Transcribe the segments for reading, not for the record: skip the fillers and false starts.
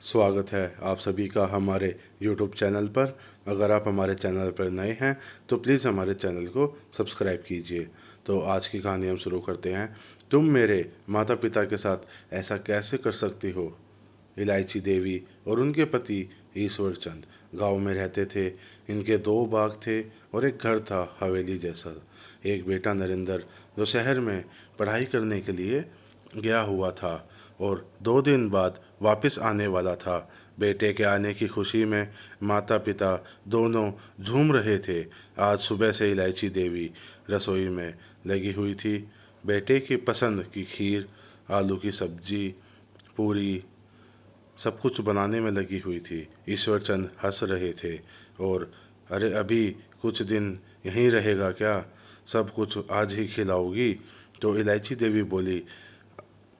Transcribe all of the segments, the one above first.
स्वागत है आप सभी का हमारे YouTube चैनल पर। अगर आप हमारे चैनल पर नए हैं तो प्लीज़ हमारे चैनल को सब्सक्राइब कीजिए। तो आज की कहानी हम शुरू करते हैं। तुम मेरे माता पिता के साथ ऐसा कैसे कर सकती हो। इलायची देवी और उनके पति ईश्वर चंद गाँव में रहते थे। इनके 2 बाग थे और एक घर था हवेली जैसा। एक बेटा नरेंद्र जो शहर में पढ़ाई करने के लिए गया हुआ था और 2 दिन बाद वापस आने वाला था। बेटे के आने की खुशी में माता पिता दोनों झूम रहे थे। आज सुबह से इलायची देवी रसोई में लगी हुई थी। बेटे की पसंद की खीर, आलू की सब्जी, पूरी सब कुछ बनाने में लगी हुई थी। ईश्वर चंद हंस रहे थे और अरे अभी कुछ दिन यहीं रहेगा क्या, सब कुछ आज ही खिलाओगी। तो इलायची देवी बोली,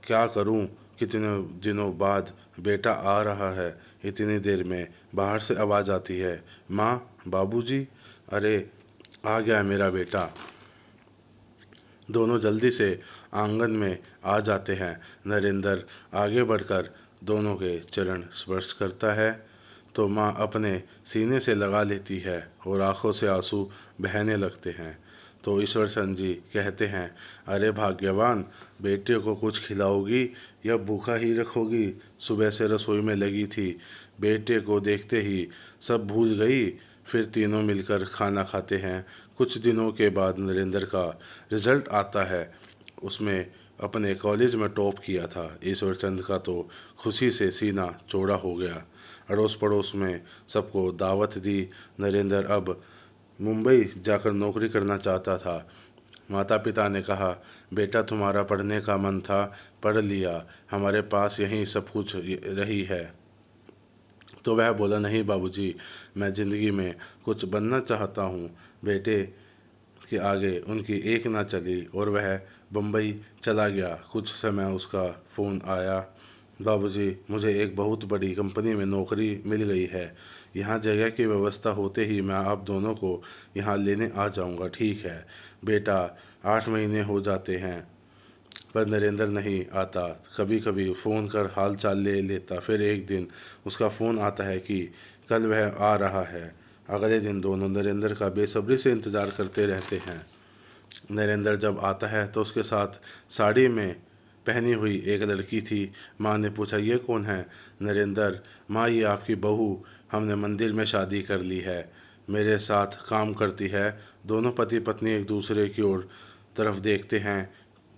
क्या करूं, कितने दिनों बाद बेटा आ रहा है। इतनी देर में बाहर से आवाज़ आती है, माँ, बाबूजी। अरे आ गया मेरा बेटा। दोनों जल्दी से आंगन में आ जाते हैं। नरेंद्र आगे बढ़कर दोनों के चरण स्पर्श करता है तो माँ अपने सीने से लगा लेती है और आंखों से आंसू बहने लगते हैं। तो ईश्वर चंद जी कहते हैं, अरे भाग्यवान, बेटे को कुछ खिलाओगी या भूखा ही रखोगी। सुबह से रसोई में लगी थी, बेटे को देखते ही सब भूल गई। फिर तीनों मिलकर खाना खाते हैं। कुछ दिनों के बाद नरेंद्र का रिजल्ट आता है। उसमें अपने कॉलेज में टॉप किया था। ईश्वर चंद का तो खुशी से सीना चौड़ा हो गया। अड़ोस पड़ोस में सबको दावत दी। नरेंद्र अब मुंबई जाकर नौकरी करना चाहता था। माता पिता ने कहा, बेटा तुम्हारा पढ़ने का मन था, पढ़ लिया, हमारे पास यहीं सब कुछ रही है। तो वह बोला, नहीं बाबूजी, मैं ज़िंदगी में कुछ बनना चाहता हूँ। बेटे के आगे उनकी एक ना चली और वह बम्बई चला गया। कुछ समय उसका फ़ोन आया, बाबूजी, मुझे एक बहुत बड़ी कंपनी में नौकरी मिल गई है। यहाँ जगह की व्यवस्था होते ही मैं आप दोनों को यहाँ लेने आ जाऊँगा। ठीक है बेटा। 8 महीने हो जाते हैं पर नरेंद्र नहीं आता। कभी कभी फ़ोन कर हाल चाल ले लेता। फिर एक दिन उसका फ़ोन आता है कि कल वह आ रहा है। अगले दिन दोनों नरेंद्र का बेसब्री से इंतज़ार करते रहते हैं। नरेंद्र जब आता है तो उसके साथ साड़ी में पहनी हुई एक लड़की थी। माँ ने पूछा, ये कौन है। नरेंद्र, माँ ये आपकी बहू, हमने मंदिर में शादी कर ली है, मेरे साथ काम करती है। दोनों पति पत्नी एक दूसरे की ओर तरफ देखते हैं।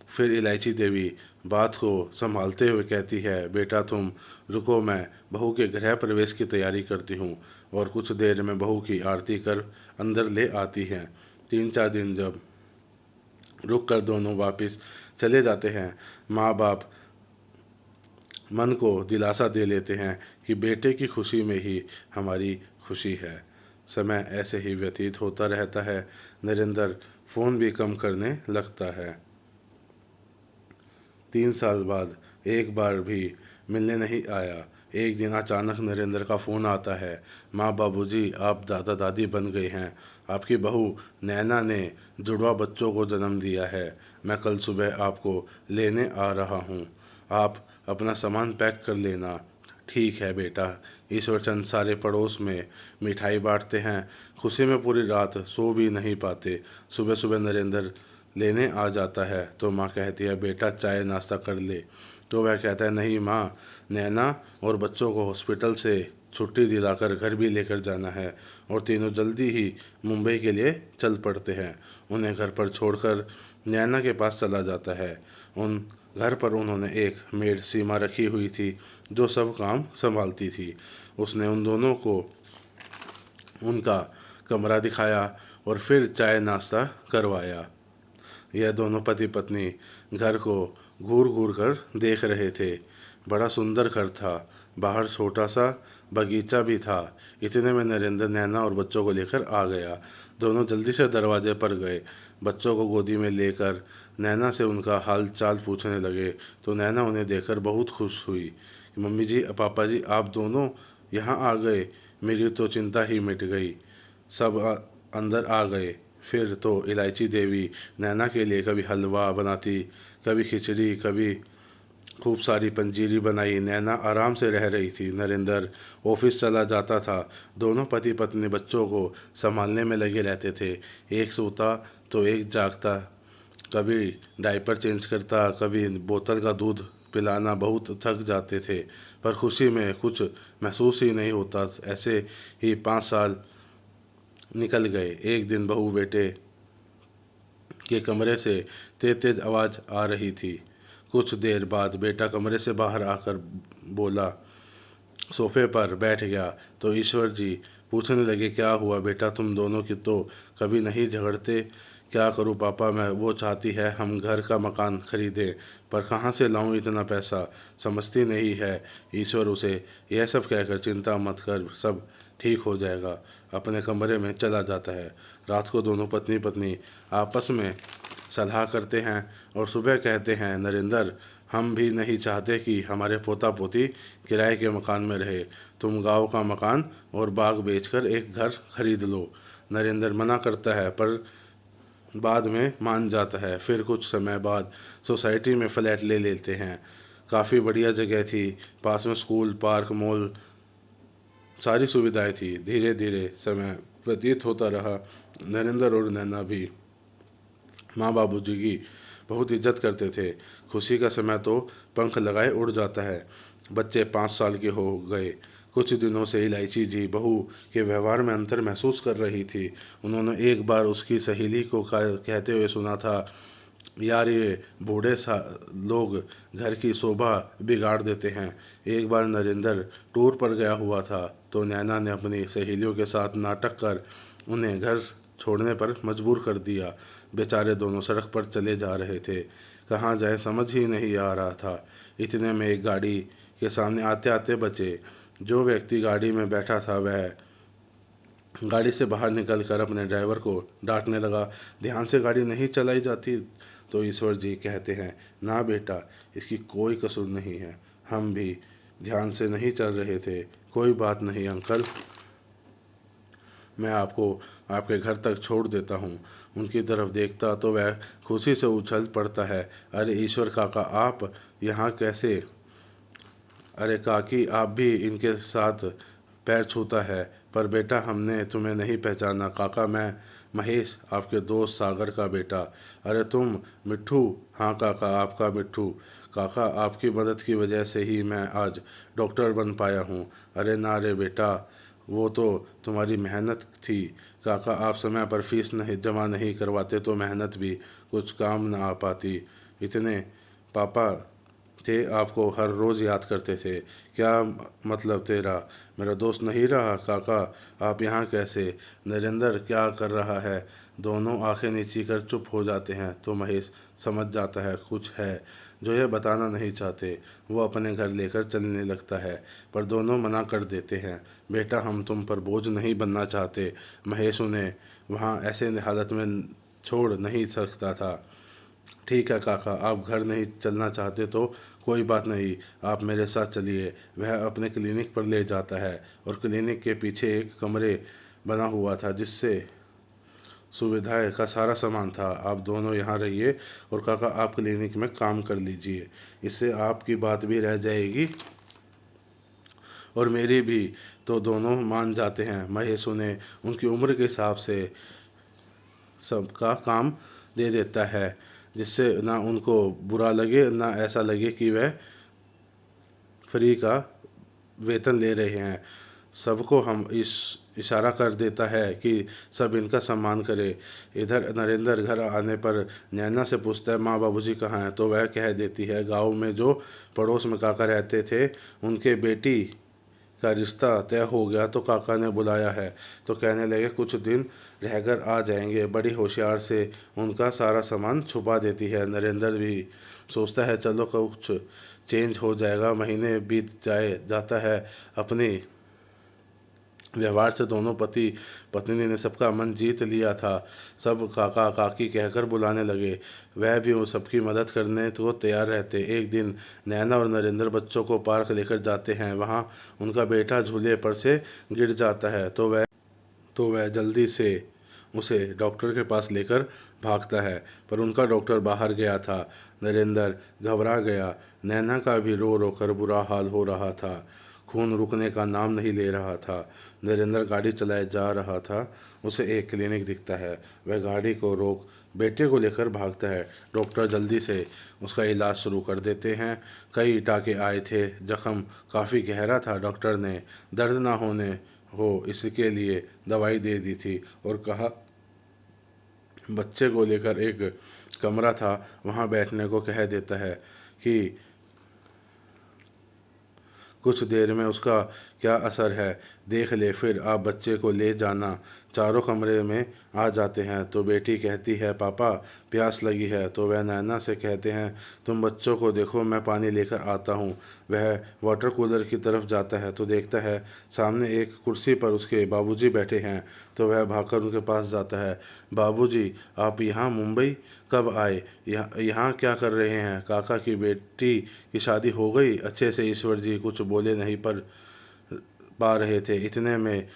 फिर इलायची देवी बात को संभालते हुए कहती है, बेटा तुम रुको, मैं बहू के गृह प्रवेश की तैयारी करती हूँ। और कुछ देर में बहू की आरती कर अंदर ले आती हैं। 3-4 दिन जब रुक कर दोनों वापस चले जाते हैं, माँ बाप मन को दिलासा दे लेते हैं कि बेटे की खुशी में ही हमारी खुशी है। समय ऐसे ही व्यतीत होता रहता है। नरेंद्र फ़ोन भी कम करने लगता है। 3 साल बाद एक बार भी मिलने नहीं आया। एक दिन अचानक नरेंद्र का फ़ोन आता है, माँ, बाबूजी, आप दादा दादी बन गए हैं। आपकी बहू नैना ने जुड़वा बच्चों को जन्म दिया है। मैं कल सुबह आपको लेने आ रहा हूँ। आप अपना सामान पैक कर लेना। ठीक है बेटा। ईश्वर चंद सारे पड़ोस में मिठाई बांटते हैं। खुशी में पूरी रात सो भी नहीं पाते। सुबह सुबह नरेंद्र लेने आ जाता है तो माँ कहती है, बेटा चाय नाश्ता कर ले। तो वह कहता है, नहीं माँ, नैना और बच्चों को हॉस्पिटल से छुट्टी दिलाकर घर भी लेकर जाना है। और तीनों जल्दी ही मुंबई के लिए चल पड़ते हैं। उन्हें घर पर छोड़कर नैना के पास चला जाता है। उन घर पर उन्होंने एक मेड सीमा रखी हुई थी जो सब काम संभालती थी। उसने उन दोनों को उनका कमरा दिखाया और फिर चाय नाश्ता करवाया। यह दोनों पति पत्नी घर को घूर घूर कर देख रहे थे। बड़ा सुंदर घर था। बाहर छोटा सा बगीचा भी था। इतने में नरेंद्र नैना और बच्चों को लेकर आ गया। दोनों जल्दी से दरवाजे पर गए। बच्चों को गोदी में लेकर नैना से उनका हाल चाल पूछने लगे। तो नैना उन्हें देखकर बहुत खुश हुई कि मम्मी जी, पापा जी, आप दोनों यहाँ आ गए, मेरी तो चिंता ही मिट गई। सब अंदर आ गए। फिर तो इलायची देवी नैना के लिए कभी हलवा बनाती, कभी खिचड़ी, कभी खूब सारी पंजीरी बनाई। नैना आराम से रह रही थी। नरेंद्र ऑफिस चला जाता था। दोनों पति पत्नी बच्चों को संभालने में लगे रहते थे। एक सोता तो एक जागता, कभी डायपर चेंज करता, कभी बोतल का दूध पिलाना। बहुत थक जाते थे पर खुशी में कुछ महसूस ही नहीं होता। ऐसे ही 5 साल निकल गए। एक दिन बहू बेटे के कमरे से तेज तेज आवाज़ आ रही थी। कुछ देर बाद बेटा कमरे से बाहर आकर बोला, सोफे पर बैठ गया तो ईश्वर जी पूछने लगे, क्या हुआ बेटा, तुम दोनों की तो कभी नहीं झगड़ते। क्या करूं पापा मैं, वो चाहती है हम घर का मकान खरीदें, पर कहाँ से लाऊं इतना पैसा, समझती नहीं है। ईश्वर उसे यह सब कहकर चिंता मत कर, सब ठीक हो जाएगा, अपने कमरे में चला जाता है। रात को दोनों पत्नी पत्नी आपस में सलाह करते हैं और सुबह कहते हैं, नरेंद्र हम भी नहीं चाहते कि हमारे पोता पोती किराए के मकान में रहे। तुम गांव का मकान और बाग बेचकर एक घर खरीद लो। नरेंद्र मना करता है पर बाद में मान जाता है। फिर कुछ समय बाद सोसाइटी में फ्लैट ले लेते हैं। काफ़ी बढ़िया जगह थी, पास में स्कूल, पार्क, मॉल, सारी सुविधाएं थी। धीरे धीरे समय व्यतीत होता रहा। नरेंद्र और नैना भी माँ बाबूजी की बहुत इज्जत करते थे। खुशी का समय तो पंख लगाए उड़ जाता है। बच्चे 5 साल के हो गए। कुछ दिनों से इलायची जी बहू के व्यवहार में अंतर महसूस कर रही थी। उन्होंने एक बार उसकी सहेली को कहते हुए सुना था, यार ये बूढ़े सा लोग घर की शोभा बिगाड़ देते हैं। एक बार नरेंद्र टूर पर गया हुआ था तो नैना ने अपनी सहेलियों के साथ नाटक कर उन्हें घर छोड़ने पर मजबूर कर दिया। बेचारे दोनों सड़क पर चले जा रहे थे, कहाँ जाए समझ ही नहीं आ रहा था। इतने में एक गाड़ी के सामने आते आते बचे। जो व्यक्ति गाड़ी में बैठा था वह गाड़ी से बाहर निकलकर अपने ड्राइवर को डांटने लगा, ध्यान से गाड़ी नहीं चलाई जाती। तो ईश्वर जी कहते हैं, ना बेटा इसकी कोई कसूर नहीं है, हम भी ध्यान से नहीं चल रहे थे। कोई बात नहीं अंकल, मैं आपको आपके घर तक छोड़ देता हूँ। उनकी तरफ देखता तो वह खुशी से उछल पड़ता है, अरे ईश्वर काका आप यहाँ कैसे, अरे काकी आप भी इनके साथ पैर छूता है। पर बेटा हमने तुम्हें नहीं पहचाना। काका मैं महेश, आपके दोस्त सागर का बेटा। अरे तुम मिट्ठू, हाँ काका आपका मिट्ठू। काका आपकी मदद की वजह से ही मैं आज डॉक्टर बन पाया हूँ। अरे ना रे बेटा, वो तो तुम्हारी मेहनत थी। काका आप समय पर फीस नहीं जमा नहीं करवाते तो मेहनत भी कुछ काम ना आ पाती। इतने पापा थे आपको हर रोज़ याद करते थे। क्या मतलब तेरा मेरा दोस्त नहीं रहा। काका आप यहाँ कैसे, नरेंद्र क्या कर रहा है। दोनों आंखें नीची कर चुप हो जाते हैं तो महेश समझ जाता है कुछ है जो यह बताना नहीं चाहते। वो अपने घर लेकर चलने लगता है पर दोनों मना कर देते हैं। बेटा हम तुम पर बोझ नहीं बनना चाहते। महेश उन्हें वहाँ ऐसे हालत में छोड़ नहीं सकता था। ठीक है काका, आप घर नहीं चलना चाहते तो कोई बात नहीं, आप मेरे साथ चलिए। वह अपने क्लिनिक पर ले जाता है और क्लिनिक के पीछे एक कमरे बना हुआ था जिससे सुविधाएं का सारा सामान था। आप दोनों यहाँ रहिए और काका आप क्लिनिक में काम कर लीजिए, इससे आपकी बात भी रह जाएगी और मेरी भी। तो दोनों मान जाते हैं। महेश उन्हें उनकी उम्र के हिसाब से सबका काम दे देता है जिससे ना उनको बुरा लगे ना ऐसा लगे कि वह फ्री का वेतन ले रहे हैं। सबको हम इस इशारा कर देता है कि सब इनका सम्मान करे। इधर नरेंद्र घर आने पर नैना से पूछता है, माँ बाबूजी कहाँ हैं। तो वह कह देती है, गांव में जो पड़ोस में काका रहते थे उनके बेटी का रिश्ता तय हो गया तो काका ने बुलाया है। तो कहने लगे कुछ दिन रहकर आ जाएंगे। बड़ी होशियार से उनका सारा सामान छुपा देती है। नरेंद्र भी सोचता है चलो कुछ चेंज हो जाएगा। महीने बीत जाता है। अपनी व्यवहार से दोनों पति पत्नी ने सबका मन जीत लिया था। सब काका काकी कहकर बुलाने लगे। वह भी उन सबकी मदद करने को तैयार रहते। एक दिन नैना और नरेंद्र बच्चों को पार्क लेकर जाते हैं। वहाँ उनका बेटा झूले पर से गिर जाता है तो वह जल्दी से उसे डॉक्टर के पास लेकर भागता है, पर उनका डॉक्टर बाहर गया था। नरेंद्र घबरा गया। नैना का भी रो रो कर बुरा हाल हो रहा था। खून रुकने का नाम नहीं ले रहा था। नरेंद्र गाड़ी चलाए जा रहा था। उसे एक क्लिनिक दिखता है। वह गाड़ी को रोक बेटे को लेकर भागता है। डॉक्टर जल्दी से उसका इलाज शुरू कर देते हैं। कई टाँके आए थे, जख्म काफ़ी गहरा था। डॉक्टर ने दर्द ना होने हो इसके लिए दवाई दे दी थी और कहा बच्चे को लेकर एक कमरा था वहाँ बैठने को कह देता है कि कुछ देर में उसका क्या असर है देख ले, फिर आप बच्चे को ले जाना। चारों कमरे में आ जाते हैं तो बेटी कहती है पापा प्यास लगी है, तो वह नैना से कहते हैं तुम बच्चों को देखो, मैं पानी लेकर आता हूँ। वह वाटर कूलर की तरफ जाता है तो देखता है सामने एक कुर्सी पर उसके बाबूजी बैठे हैं, तो वह भागकर उनके पास जाता है। बाबूजी आप यहाँ मुंबई कब आए? यहाँ क्या कर रहे हैं? काका की बेटी की शादी हो गई? अच्छे से ईश्वर जी कुछ बोले नहीं पर पा रहे थे। इतने में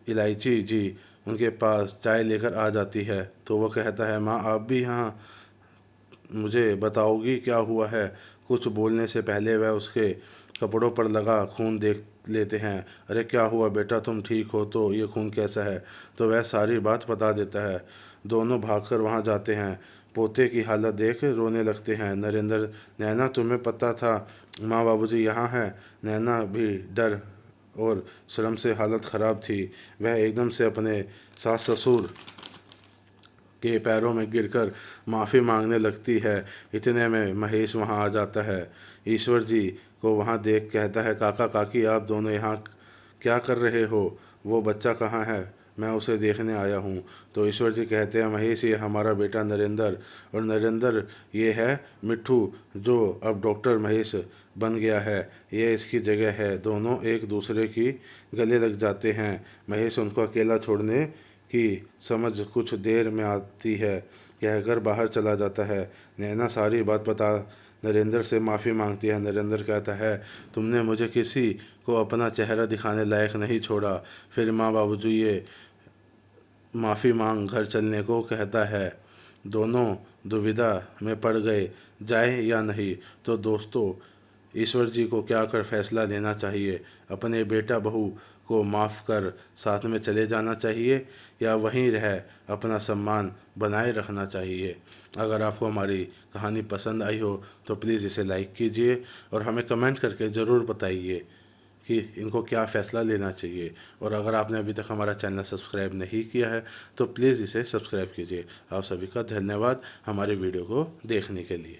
इलायची जी उनके पास चाय लेकर आ जाती है, तो वो कहता है माँ आप भी यहाँ, मुझे बताओगी क्या हुआ है? कुछ बोलने से पहले वह उसके कपड़ों पर लगा खून देख लेते हैं। अरे क्या हुआ बेटा, तुम ठीक हो तो ये खून कैसा है? तो वह सारी बात बता देता है। दोनों भागकर वहाँ जाते हैं। पोते की हालत देख रोने लगते हैं। नरेंद्र नैना तुम्हें पता था माँ बाबूजी यहाँ हैं? नैना भी डर और श्रम से हालत ख़राब थी। वह एकदम से अपने सास ससुर के पैरों में गिरकर माफ़ी मांगने लगती है। इतने में महेश वहां आ जाता है। ईश्वर जी को वहां देख कहता है काका काकी आप दोनों यहाँ क्या कर रहे हो? वो बच्चा कहाँ है? मैं उसे देखने आया हूँ। तो ईश्वर जी कहते हैं महेश ये हमारा बेटा नरेंद्र, और नरेंद्र ये है मिट्ठू जो अब डॉक्टर महेश बन गया है, ये इसकी जगह है। दोनों एक दूसरे की गले लग जाते हैं। महेश उनको अकेला छोड़ने की समझ कुछ देर में आती है कहकर बाहर चला जाता है। नैना सारी बात बता नरेंद्र से माफ़ी मांगती है। नरेंद्र कहता है तुमने मुझे किसी को अपना चेहरा दिखाने लायक नहीं छोड़ा। फिर माँ बाबूजी ये माफ़ी मांग घर चलने को कहता है। दोनों दुविधा में पड़ गए जाए या नहीं। तो दोस्तों ईश्वर जी को क्या कर फैसला लेना चाहिए? अपने बेटा बहू को माफ़ कर साथ में चले जाना चाहिए या वहीं रह अपना सम्मान बनाए रखना चाहिए? अगर आपको हमारी कहानी पसंद आई हो तो प्लीज़ इसे लाइक कीजिए और हमें कमेंट करके ज़रूर बताइए कि इनको क्या फ़ैसला लेना चाहिए। और अगर आपने अभी तक हमारा चैनल सब्सक्राइब नहीं किया है तो प्लीज़ इसे सब्सक्राइब कीजिए। आप सभी का धन्यवाद हमारे वीडियो को देखने के लिए।